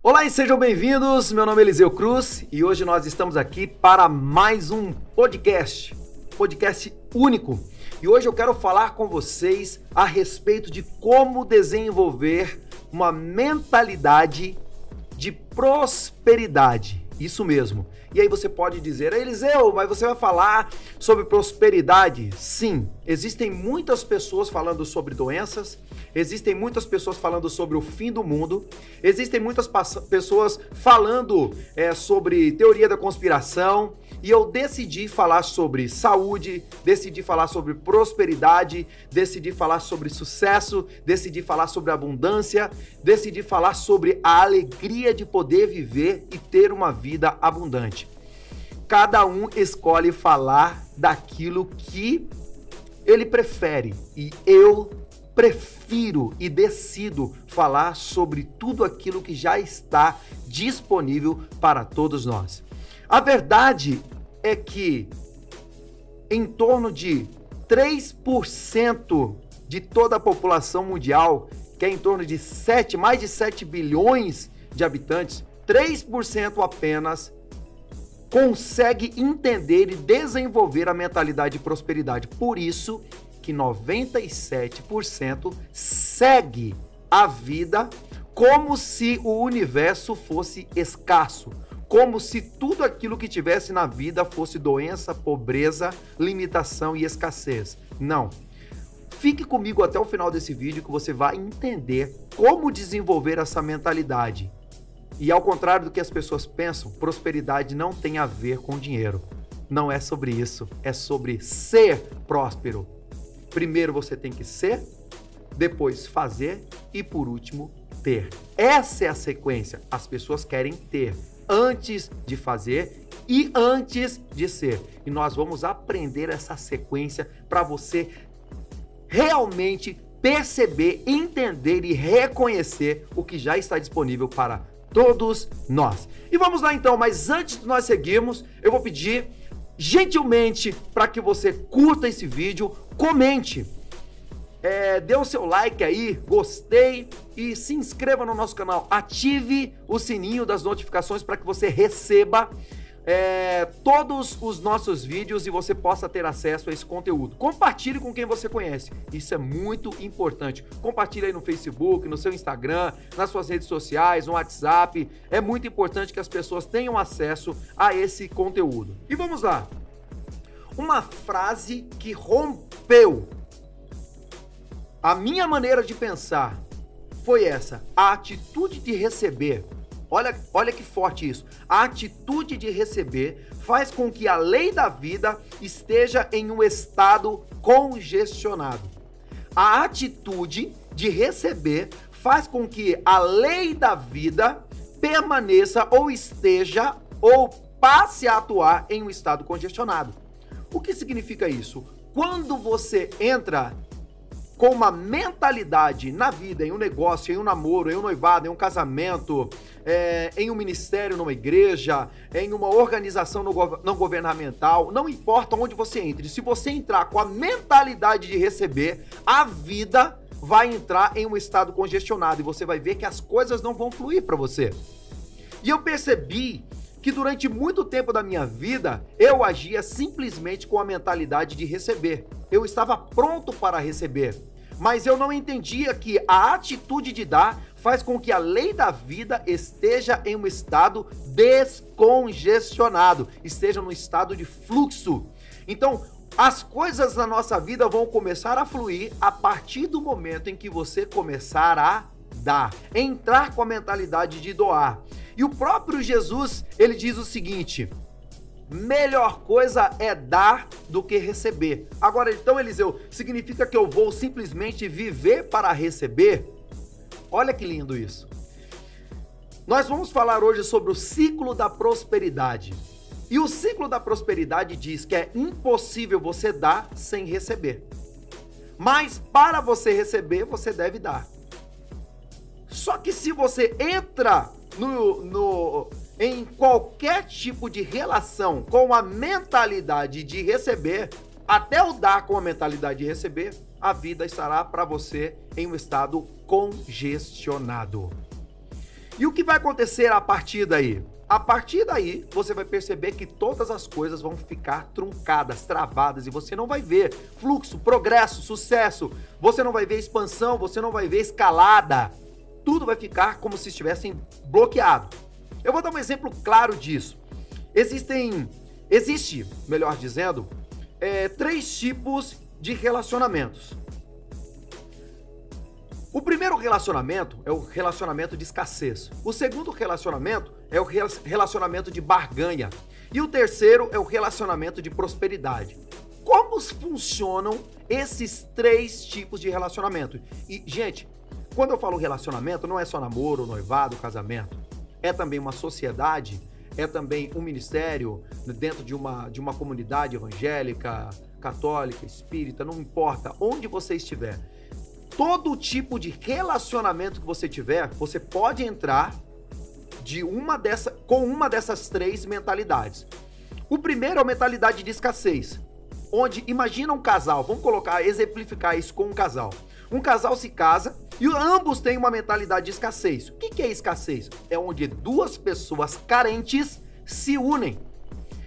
Olá e sejam bem-vindos, meu nome é Eliseu Cruz e hoje nós estamos aqui para mais um podcast único. E hoje eu quero falar com vocês a respeito de como desenvolver uma mentalidade de prosperidade, isso mesmo. E aí você pode dizer, Eliseu, mas você vai falar sobre prosperidade? Sim, existem muitas pessoas falando sobre doenças, existem muitas pessoas falando sobre o fim do mundo, existem muitas pessoas falando sobre teoria da conspiração, e eu decidi falar sobre saúde, decidi falar sobre prosperidade, decidi falar sobre sucesso, decidi falar sobre abundância, decidi falar sobre a alegria de poder viver e ter uma vida abundante. Cada um escolhe falar daquilo que ele prefere e eu prefiro e decido falar sobre tudo aquilo que já está disponível para todos nós. A verdade é que em torno de 3% de toda a população mundial, que é em torno de mais de 7 bilhões de habitantes, 3% apenas consegue entender e desenvolver a mentalidade de prosperidade. Por isso que 97% segue a vida como se o universo fosse escasso, como se tudo aquilo que tivesse na vida fosse doença, pobreza, limitação e escassez. Não. Fique comigo até o final desse vídeo que você vai entender como desenvolver essa mentalidade. E ao contrário do que as pessoas pensam, prosperidade não tem a ver com dinheiro. Não é sobre isso, é sobre ser próspero. Primeiro você tem que ser, depois fazer e por último ter. Essa é a sequência. As pessoas querem ter antes de fazer e antes de ser. E nós vamos aprender essa sequência para você realmente perceber, entender e reconhecer o que já está disponível para todos nós. E vamos lá então, mas antes de nós seguirmos, eu vou pedir gentilmente para que você curta esse vídeo, comente, dê o seu like aí, gostei e se inscreva no nosso canal, ative o sininho das notificações para que você receba todos os nossos vídeos e você possa ter acesso a esse conteúdo. Compartilhe com quem você conhece, isso é muito importante. Compartilhe aí no Facebook, no seu Instagram, nas suas redes sociais, no WhatsApp. É muito importante que as pessoas tenham acesso a esse conteúdo. E vamos lá. Uma frase que rompeu a minha maneira de pensar foi essa: a atitude de receber. Olha que forte isso. A atitude de receber faz com que a lei da vida esteja em um estado congestionado. A atitude de receber faz com que a lei da vida permaneça ou esteja ou passe a atuar em um estado congestionado. O que significa isso? Quando você entra com uma mentalidade na vida, em um negócio, em um namoro, em um noivado, em um casamento, em um ministério, numa igreja, em uma organização não governamental, não importa onde você entre, se você entrar com a mentalidade de receber, a vida vai entrar em um estado congestionado e você vai ver que as coisas não vão fluir para você. E eu percebi que durante muito tempo da minha vida, eu agia simplesmente com a mentalidade de receber. Eu estava pronto para receber, mas eu não entendia que a atitude de dar faz com que a lei da vida esteja em um estado descongestionado, esteja num estado de fluxo. Então, as coisas na nossa vida vão começar a fluir a partir do momento em que você começar a dar, entrar com a mentalidade de doar. E o próprio Jesus, ele diz o seguinte: melhor coisa é dar do que receber. Agora, então, Eliseu, significa que eu vou simplesmente viver para receber? Olha que lindo isso. Nós vamos falar hoje sobre o ciclo da prosperidade. E o ciclo da prosperidade diz que é impossível você dar sem receber. Mas para você receber, você deve dar. Só que se você entra em qualquer tipo de relação com a mentalidade de receber, até o dar com a mentalidade de receber, a vida estará para você em um estado congestionado. E o que vai acontecer a partir daí? A partir daí, você vai perceber que todas as coisas vão ficar truncadas, travadas, e você não vai ver fluxo, progresso, sucesso, você não vai ver expansão, você não vai ver escalada. Tudo vai ficar como se estivessem bloqueado. Eu vou dar um exemplo claro disso. Existe, melhor dizendo, 3 tipos de relacionamentos. O primeiro relacionamento é o relacionamento de escassez. O segundo relacionamento é o relacionamento de barganha. E o terceiro é o relacionamento de prosperidade. Como funcionam esses 3 tipos de relacionamento? E, gente, quando eu falo relacionamento, não é só namoro, noivado, casamento. É também uma sociedade, é também um ministério dentro de uma comunidade evangélica, católica, espírita, não importa onde você estiver. Todo tipo de relacionamento que você tiver, você pode entrar com uma dessas 3 mentalidades. O primeiro é a mentalidade de escassez, onde imagina um casal, vamos exemplificar isso com um casal. Um casal se casa e ambos têm uma mentalidade de escassez. O que é escassez? É onde 2 pessoas carentes se unem.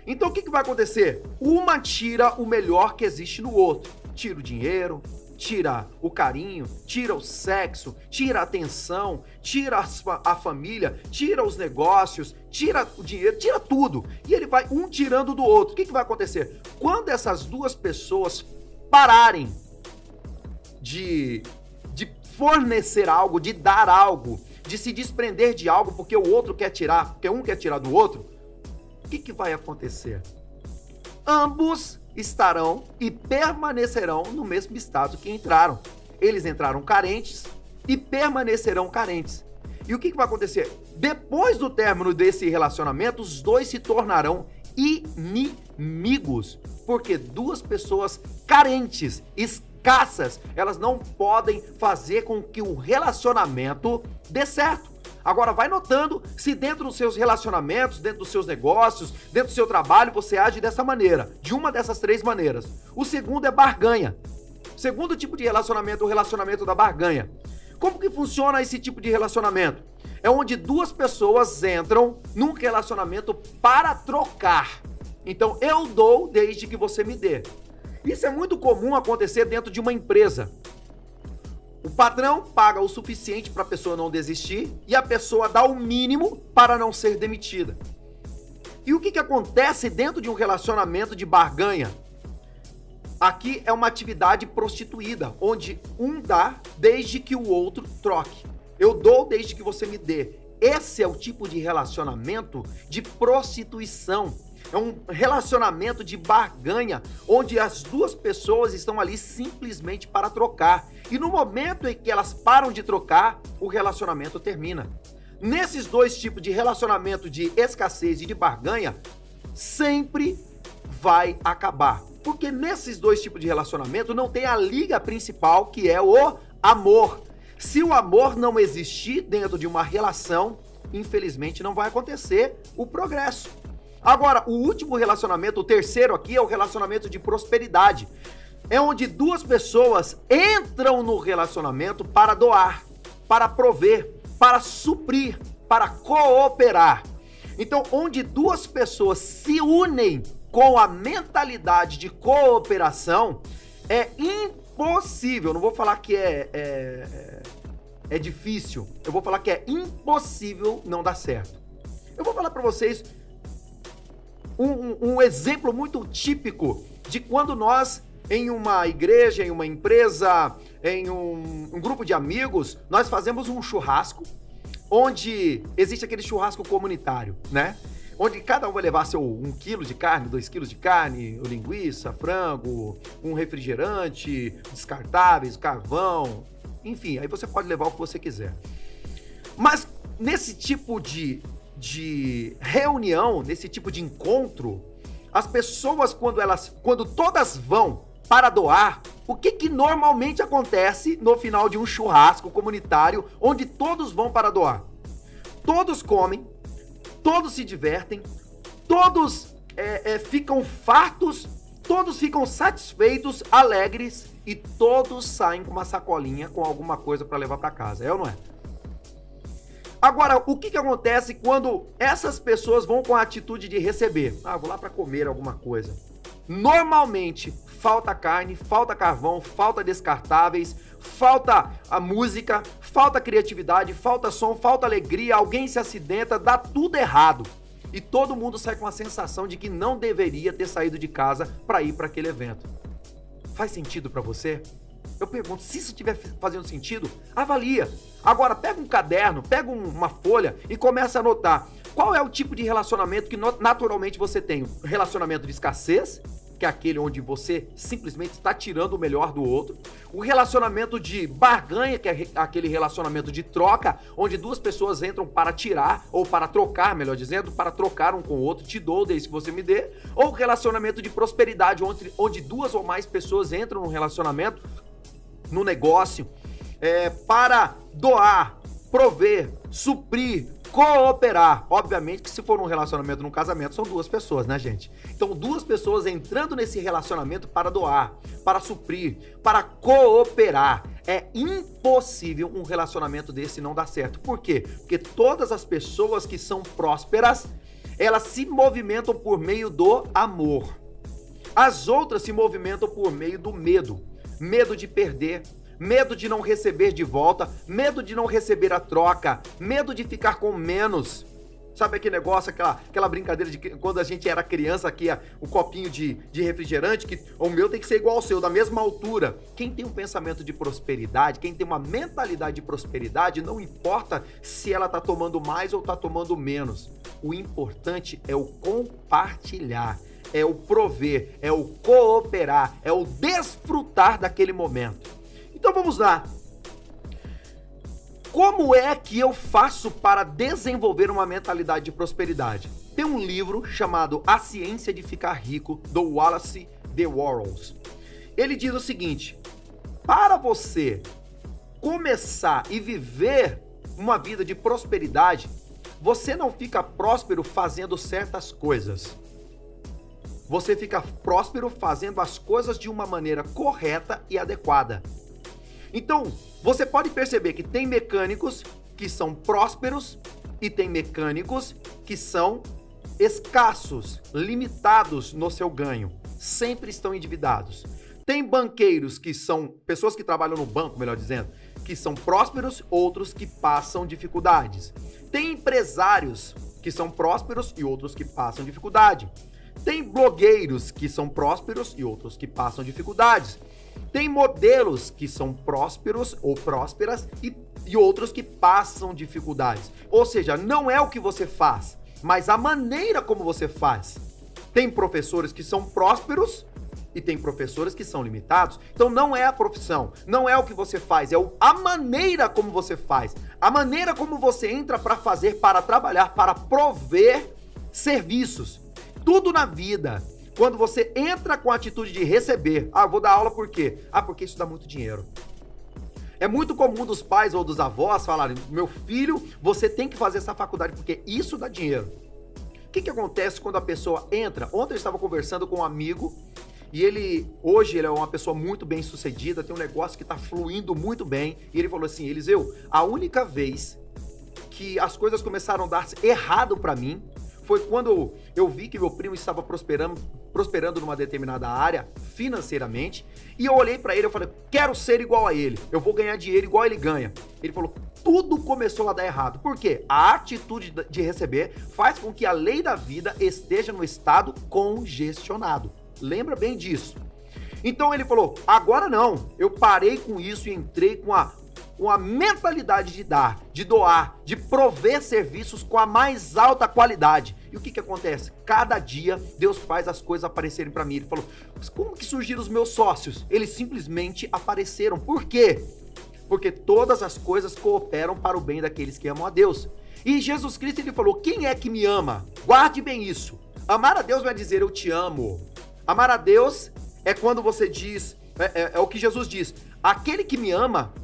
Então o que vai acontecer? Uma tira o melhor que existe no outro. Tira o dinheiro, tira o carinho, tira o sexo, tira a atenção, tira a família, tira os negócios, tira o dinheiro, tira tudo. E ele vai um tirando do outro. O que vai acontecer? Quando essas 2 pessoas pararem de fornecer algo, de dar algo, de se desprender de algo porque o outro quer tirar, porque um quer tirar do outro, o que vai acontecer? Ambos estarão e permanecerão no mesmo estado que entraram. Eles entraram carentes e permanecerão carentes. E o que vai acontecer? Depois do término desse relacionamento, os 2 se tornarão inimigos, porque 2 pessoas carentes, escassas, elas não podem fazer com que o relacionamento dê certo. Agora vai notando se dentro dos seus relacionamentos, dentro dos seus negócios, dentro do seu trabalho, você age dessa maneira, de uma dessas 3 maneiras. O segundo é barganha. O segundo tipo de relacionamento é o relacionamento da barganha. Como que funciona esse tipo de relacionamento? É onde 2 pessoas entram num relacionamento para trocar. Então eu dou desde que você me dê. Isso é muito comum acontecer dentro de uma empresa. O patrão paga o suficiente para a pessoa não desistir e a pessoa dá o mínimo para não ser demitida. E o que acontece dentro de um relacionamento de barganha? Aqui é uma atividade prostituída, onde um dá desde que o outro troque. Eu dou desde que você me dê. Esse é o tipo de relacionamento de prostituição. É um relacionamento de barganha, onde as 2 pessoas estão ali simplesmente para trocar. E no momento em que elas param de trocar, o relacionamento termina. Nesses 2 tipos de relacionamento de escassez e de barganha, sempre vai acabar. Porque nesses 2 tipos de relacionamento não tem a liga principal, que é o amor. Se o amor não existir dentro de uma relação, infelizmente não vai acontecer o progresso. Agora, o último relacionamento, o terceiro aqui, é o relacionamento de prosperidade. É onde 2 pessoas entram no relacionamento para doar, para prover, para suprir, para cooperar. Então, onde 2 pessoas se unem com a mentalidade de cooperação, é impossível, não vou falar que é difícil, eu vou falar que é impossível não dar certo. Eu vou falar para vocês um exemplo muito típico de quando nós, em uma igreja, em uma empresa, em um grupo de amigos, nós fazemos um churrasco, onde existe aquele churrasco comunitário, né? Onde cada um vai levar seu 1 quilo de carne, 2 quilos de carne, linguiça, frango, um refrigerante, descartáveis, carvão, enfim, aí você pode levar o que você quiser. Mas nesse tipo de reunião, nesse tipo de encontro, as pessoas, quando todas vão para doar, o que normalmente acontece no final de um churrasco comunitário onde todos vão para doar? Todos comem, todos se divertem, todos ficam fartos, todos ficam satisfeitos, alegres e todos saem com uma sacolinha com alguma coisa para levar para casa, é ou não é? Agora, o que acontece quando essas pessoas vão com a atitude de receber? Ah, vou lá para comer alguma coisa. Normalmente, falta carne, falta carvão, falta descartáveis, falta a música, falta criatividade, falta som, falta alegria, alguém se acidenta, dá tudo errado. E todo mundo sai com a sensação de que não deveria ter saído de casa para ir para aquele evento. Faz sentido para você? Eu pergunto, se isso estiver fazendo sentido, avalia. Agora, pega um caderno, pega uma folha e começa a anotar. Qual é o tipo de relacionamento que naturalmente você tem? Um relacionamento de escassez, que é aquele onde você simplesmente está tirando o melhor do outro. O relacionamento de barganha, que é aquele relacionamento de troca, onde duas pessoas entram para tirar, ou para trocar, melhor dizendo, para trocar um com o outro, te dou desde que você me dê. Ou o relacionamento de prosperidade, onde duas ou mais pessoas entram num relacionamento, no negócio, para doar, prover, suprir, cooperar. Obviamente que se for um relacionamento, num casamento, são duas pessoas, né, gente? Então, duas pessoas entrando nesse relacionamento para doar, para suprir, para cooperar. É impossível um relacionamento desse não dar certo. Por quê? Porque todas as pessoas que são prósperas, elas se movimentam por meio do amor. As outras se movimentam por meio do medo. Medo de perder, medo de não receber de volta, medo de não receber a troca, medo de ficar com menos. Sabe aquele negócio, aquela brincadeira de quando a gente era criança, aqui o copinho de refrigerante, que o meu tem que ser igual ao seu, da mesma altura. Quem tem um pensamento de prosperidade, quem tem uma mentalidade de prosperidade, não importa se ela tá tomando mais ou tá tomando menos. O importante é o compartilhar. É o prover, é o cooperar, é o desfrutar daquele momento. Então vamos lá. Como é que eu faço para desenvolver uma mentalidade de prosperidade? Tem um livro chamado A Ciência de Ficar Rico, do Wallace D. Wattles. Ele diz o seguinte: para você começar e viver uma vida de prosperidade, você não fica próspero fazendo certas coisas. Você fica próspero fazendo as coisas de uma maneira correta e adequada. Então, você pode perceber que tem mecânicos que são prósperos e tem mecânicos que são escassos, limitados no seu ganho. Sempre estão endividados. Tem banqueiros que são pessoas que trabalham no banco, melhor dizendo, que são prósperos, outros que passam dificuldades. Tem empresários que são prósperos e outros que passam dificuldade. Tem blogueiros que são prósperos e outros que passam dificuldades. Tem modelos que são prósperos ou prósperas e outros que passam dificuldades. Ou seja, não é o que você faz, mas a maneira como você faz. Tem professores que são prósperos e tem professores que são limitados. Então não é a profissão, não é o que você faz, é a maneira como você faz. A maneira como você entra para fazer, para trabalhar, para prover serviços. Tudo na vida, quando você entra com a atitude de receber, vou dar aula por quê? Porque isso dá muito dinheiro. É muito comum dos pais ou dos avós falarem, meu filho, você tem que fazer essa faculdade porque isso dá dinheiro. O que acontece quando a pessoa entra? Ontem eu estava conversando com um amigo e hoje ele é uma pessoa muito bem sucedida, tem um negócio que está fluindo muito bem, e ele falou assim, Eliseu, a única vez que as coisas começaram a dar errado para mim foi quando eu vi que meu primo estava prosperando numa determinada área financeiramente, e eu olhei para ele e falei, quero ser igual a ele, eu vou ganhar dinheiro igual ele ganha. Ele falou, tudo começou a dar errado. Por quê? A atitude de receber faz com que a lei da vida esteja no estado congestionado. Lembra bem disso. Então ele falou, agora não, eu parei com isso e entrei com a mentalidade de dar, de doar, de prover serviços com a mais alta qualidade. E o que acontece? Cada dia Deus faz as coisas aparecerem para mim. Ele falou, mas como que surgiram os meus sócios? Eles simplesmente apareceram. Por quê? Porque todas as coisas cooperam para o bem daqueles que amam a Deus. E Jesus Cristo, ele falou, quem é que me ama? Guarde bem isso. Amar a Deus vai dizer, eu te amo. Amar a Deus é quando você diz, é o que Jesus diz, aquele que me ama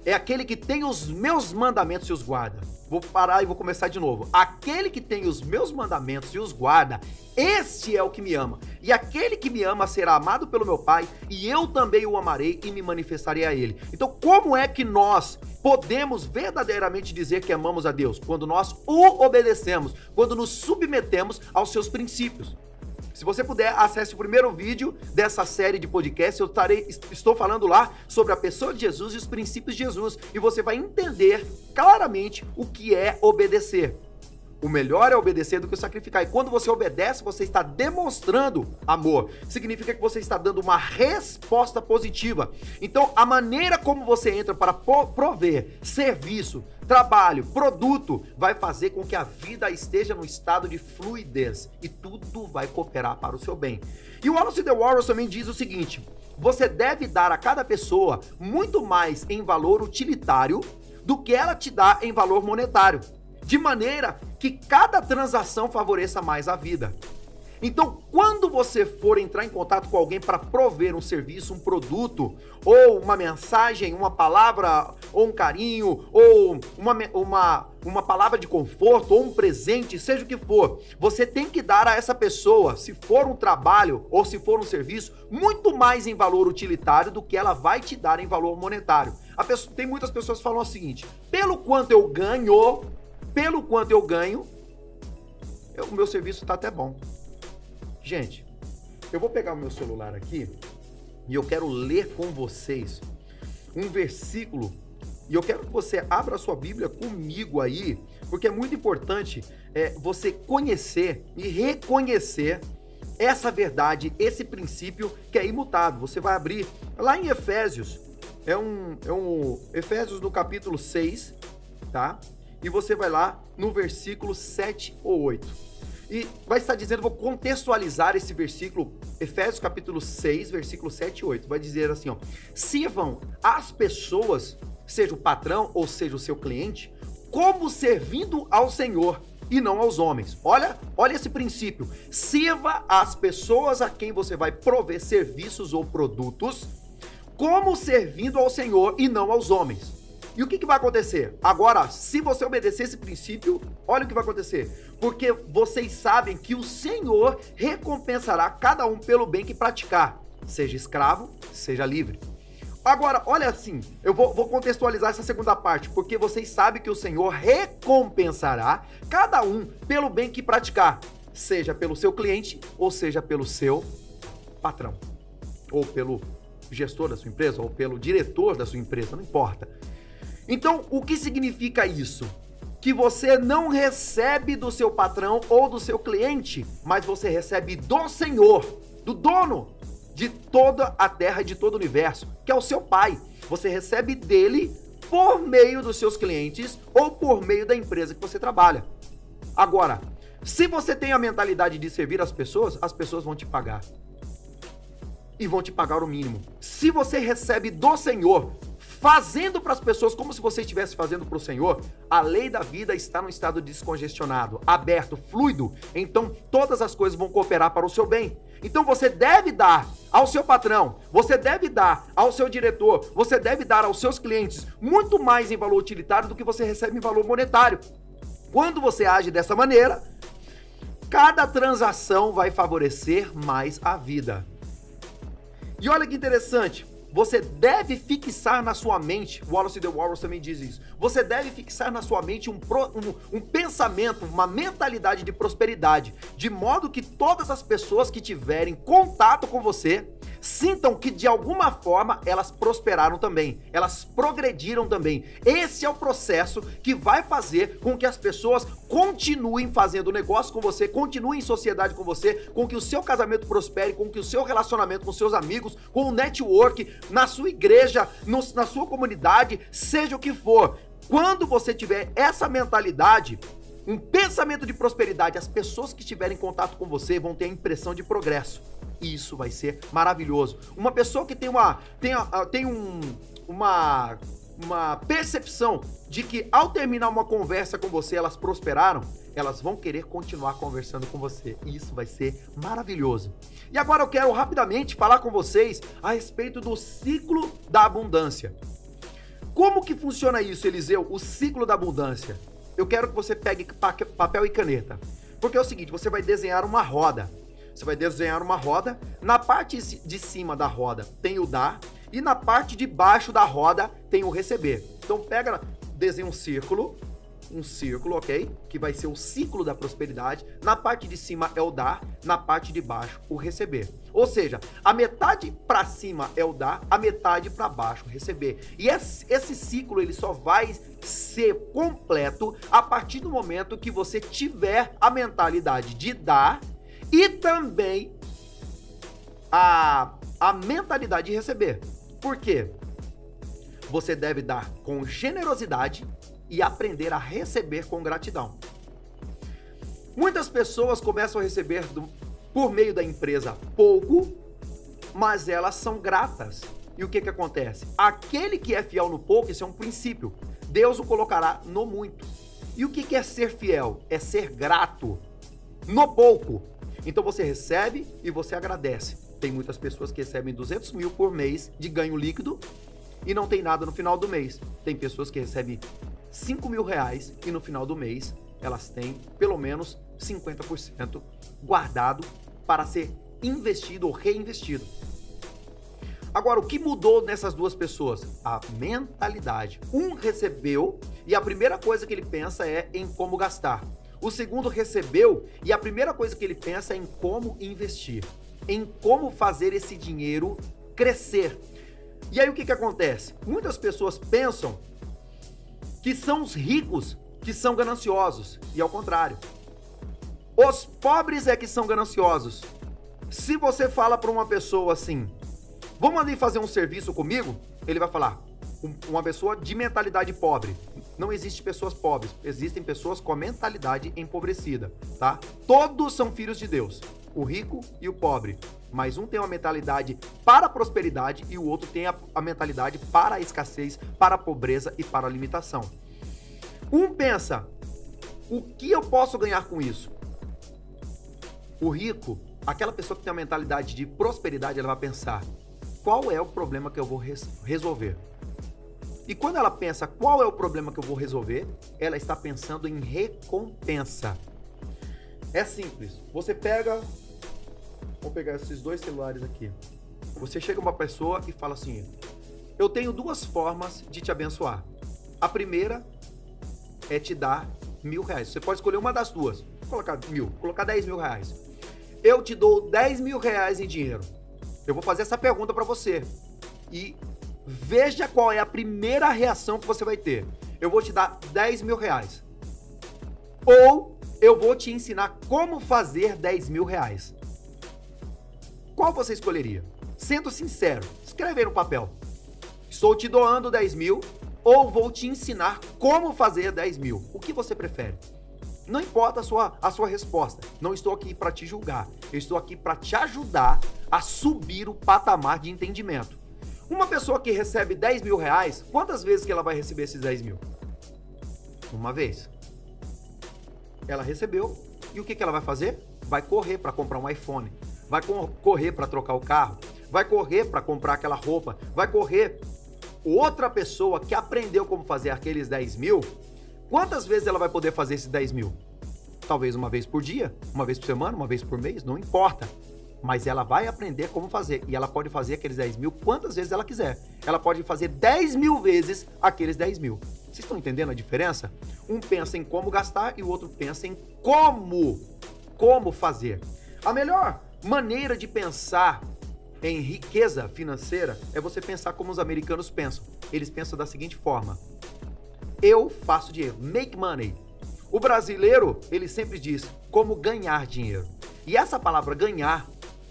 é aquele que tem os meus mandamentos e os guarda. Vou parar e vou começar de novo. Aquele que tem os meus mandamentos e os guarda, este é o que me ama. E aquele que me ama será amado pelo meu Pai, e eu também o amarei e me manifestarei a ele. Então, como é que nós podemos verdadeiramente dizer que amamos a Deus? Quando nós o obedecemos, quando nos submetemos aos seus princípios. Se você puder, acesse o primeiro vídeo dessa série de podcast. Estou falando lá sobre a pessoa de Jesus e os princípios de Jesus. E você vai entender claramente o que é obedecer. O melhor é obedecer do que sacrificar. E quando você obedece, você está demonstrando amor. Significa que você está dando uma resposta positiva. Então, a maneira como você entra para prover serviço, trabalho, produto, vai fazer com que a vida esteja no estado de fluidez. E tudo vai cooperar para o seu bem. E o Wallace The Warriors também diz o seguinte: você deve dar a cada pessoa muito mais em valor utilitário do que ela te dá em valor monetário, de maneira que cada transação favoreça mais a vida. Então, quando você for entrar em contato com alguém para prover um serviço, um produto, ou uma mensagem, uma palavra, ou um carinho, ou uma palavra de conforto, ou um presente, seja o que for, você tem que dar a essa pessoa, se for um trabalho ou se for um serviço, muito mais em valor utilitário do que ela vai te dar em valor monetário. Tem muitas pessoas que falam o seguinte: pelo quanto eu ganho, o meu serviço está até bom. Gente, eu vou pegar o meu celular aqui e eu quero ler com vocês um versículo, e eu quero que você abra a sua Bíblia comigo aí, porque é muito importante você conhecer e reconhecer essa verdade, esse princípio que é imutável. Você vai abrir lá em Efésios, Efésios no capítulo 6, tá? E você vai lá no versículo 7 ou 8. E vai estar dizendo, vou contextualizar esse versículo, Efésios capítulo 6, versículo 7 e 8. Vai dizer assim, ó: sirvam as pessoas, seja o patrão ou seja o seu cliente, como servindo ao Senhor e não aos homens. Olha esse princípio. Sirva as pessoas a quem você vai prover serviços ou produtos, como servindo ao Senhor e não aos homens. E o que vai acontecer? Agora, se você obedecer esse princípio, olha o que vai acontecer. Porque vocês sabem que o Senhor recompensará cada um pelo bem que praticar, seja escravo, seja livre. Agora, olha assim, eu vou contextualizar essa segunda parte, porque vocês sabem que o Senhor recompensará cada um pelo bem que praticar, seja pelo seu cliente ou seja pelo seu patrão, ou pelo gestor da sua empresa, ou pelo diretor da sua empresa, não importa. Então, o que significa isso? Que você não recebe do seu patrão ou do seu cliente, mas você recebe do Senhor, do dono de toda a terra e de todo o universo, que é o seu Pai. Você recebe dele por meio dos seus clientes ou por meio da empresa que você trabalha. Agora, se você tem a mentalidade de servir as pessoas vão te pagar. E vão te pagar o mínimo. Se você recebe do Senhor, fazendo para as pessoas como se você estivesse fazendo para o Senhor, a lei da vida está num estado descongestionado, aberto, fluido. Então todas as coisas vão cooperar para o seu bem. Então você deve dar ao seu patrão, você deve dar ao seu diretor, você deve dar aos seus clientes muito mais em valor utilitário do que você recebe em valor monetário. Quando você age dessa maneira, cada transação vai favorecer mais a vida. E olha que interessante, você deve fixar na sua mente, o Wallace The Warriors também diz isso, você deve fixar na sua mente um pensamento, uma mentalidade de prosperidade, de modo que todas as pessoas que tiverem contato com você sintam que de alguma forma elas prosperaram também, elas progrediram também. Esse é o processo que vai fazer com que as pessoas continuem fazendo negócio com você, continuem em sociedade com você, com que o seu casamento prospere, com que o seu relacionamento com seus amigos, com o network, na sua igreja, na sua comunidade, seja o que for. Quando você tiver essa mentalidade, um pensamento de prosperidade, as pessoas que estiverem em contato com você vão ter a impressão de progresso. E isso vai ser maravilhoso. Uma pessoa que tem uma percepção de que ao terminar uma conversa com você, elas prosperaram, elas vão querer continuar conversando com você. E isso vai ser maravilhoso. E agora eu quero rapidamente falar com vocês a respeito do ciclo da abundância. Como que funciona isso, Eliseu? O ciclo da abundância. eu quero que você pegue papel e caneta. Porque é o seguinte, você vai desenhar uma roda. Você vai desenhar uma roda, na parte de cima da roda tem o dar, e na parte de baixo da roda tem o receber. Então desenha um círculo, ok? Que vai ser o ciclo da prosperidade. Na parte de cima é o dar, na parte de baixo o receber. Ou seja, a metade para cima é o dar, a metade para baixo o receber. E esse ciclo ele só vai ser completo a partir do momento que você tiver a mentalidade de dar e também a mentalidade de receber. Por quê? Você deve dar com generosidade e aprender a receber com gratidão. Muitas pessoas começam a receber por meio da empresa pouco, mas elas são gratas. E o que acontece? Aquele que é fiel no pouco, isso é um princípio, Deus o colocará no muito. E o que é ser fiel? É ser grato no pouco. Então você recebe e você agradece. Tem muitas pessoas que recebem 200 mil por mês de ganho líquido e não tem nada no final do mês. Tem pessoas que recebem 5 mil reais e no final do mês elas têm pelo menos 50% guardado para ser investido ou reinvestido. Agora, o que mudou nessas duas pessoas? A mentalidade. Um recebeu e a primeira coisa que ele pensa é em como gastar. O segundo recebeu e a primeira coisa que ele pensa é em como investir, em como fazer esse dinheiro crescer. E aí o que acontece? Muitas pessoas pensam que são os ricos que são gananciosos e ao contrário. Os pobres é que são gananciosos. Se você fala para uma pessoa assim, vamos ali fazer um serviço comigo, ele vai falar, uma pessoa de mentalidade pobre. Não existe pessoas pobres, existem pessoas com a mentalidade empobrecida, tá? Todos são filhos de Deus, o rico e o pobre, mas um tem uma mentalidade para a prosperidade e o outro tem a mentalidade para a escassez, para a pobreza e para a limitação. Um pensa, o que eu posso ganhar com isso? O rico, aquela pessoa que tem a mentalidade de prosperidade, ela vai pensar, qual é o problema que eu vou resolver? E quando ela pensa qual é o problema que eu vou resolver, ela está pensando em recompensa. É simples. Você pega, vou pegar esses dois celulares aqui. Você chega uma pessoa e fala assim, eu tenho duas formas de te abençoar. A primeira é te dar R$1.000. Você pode escolher uma das duas. Vou colocar 1.000, vou colocar 10 mil reais. Eu te dou 10 mil reais em dinheiro. Eu vou fazer essa pergunta para você. E veja qual é a primeira reação que você vai ter. Eu vou te dar 10 mil reais. Ou eu vou te ensinar como fazer 10 mil reais. Qual você escolheria? Sendo sincero, escreve aí no papel. Estou te doando 10 mil ou vou te ensinar como fazer 10 mil. O que você prefere? Não importa a sua resposta. Não estou aqui para te julgar. Eu estou aqui para te ajudar a subir o patamar de entendimento. Uma pessoa que recebe 10 mil reais, quantas vezes que ela vai receber esses 10 mil? Uma vez. Ela recebeu e o que ela vai fazer? Vai correr para comprar um iPhone. Vai correr para trocar o carro. Vai correr para comprar aquela roupa. Vai correr. Outra pessoa que aprendeu como fazer aqueles 10 mil, quantas vezes ela vai poder fazer esses 10 mil? Talvez uma vez por dia, uma vez por semana, uma vez por mês, não importa. Mas ela vai aprender como fazer. E ela pode fazer aqueles 10 mil quantas vezes ela quiser. Ela pode fazer 10 mil vezes aqueles 10 mil. Vocês estão entendendo a diferença? Um pensa em como gastar e o outro pensa em como fazer. A melhor maneira de pensar em riqueza financeira é você pensar como os americanos pensam. Eles pensam da seguinte forma. Eu faço dinheiro. Make money. O brasileiro, ele sempre diz como ganhar dinheiro. E essa palavra ganhar,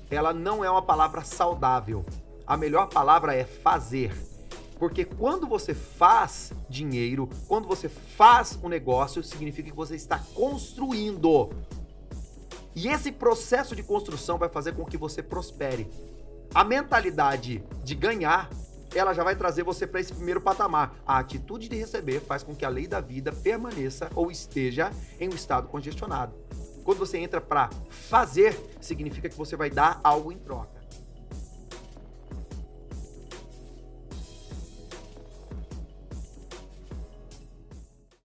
ela não é uma palavra saudável. A melhor palavra é fazer. Porque quando você faz dinheiro, quando você faz um negócio, significa que você está construindo. E esse processo de construção vai fazer com que você prospere. A mentalidade de ganhar, ela já vai trazer você para esse primeiro patamar. A atitude de receber faz com que a lei da vida permaneça ou esteja em um estado congestionado. Quando você entra para fazer, significa que você vai dar algo em troca.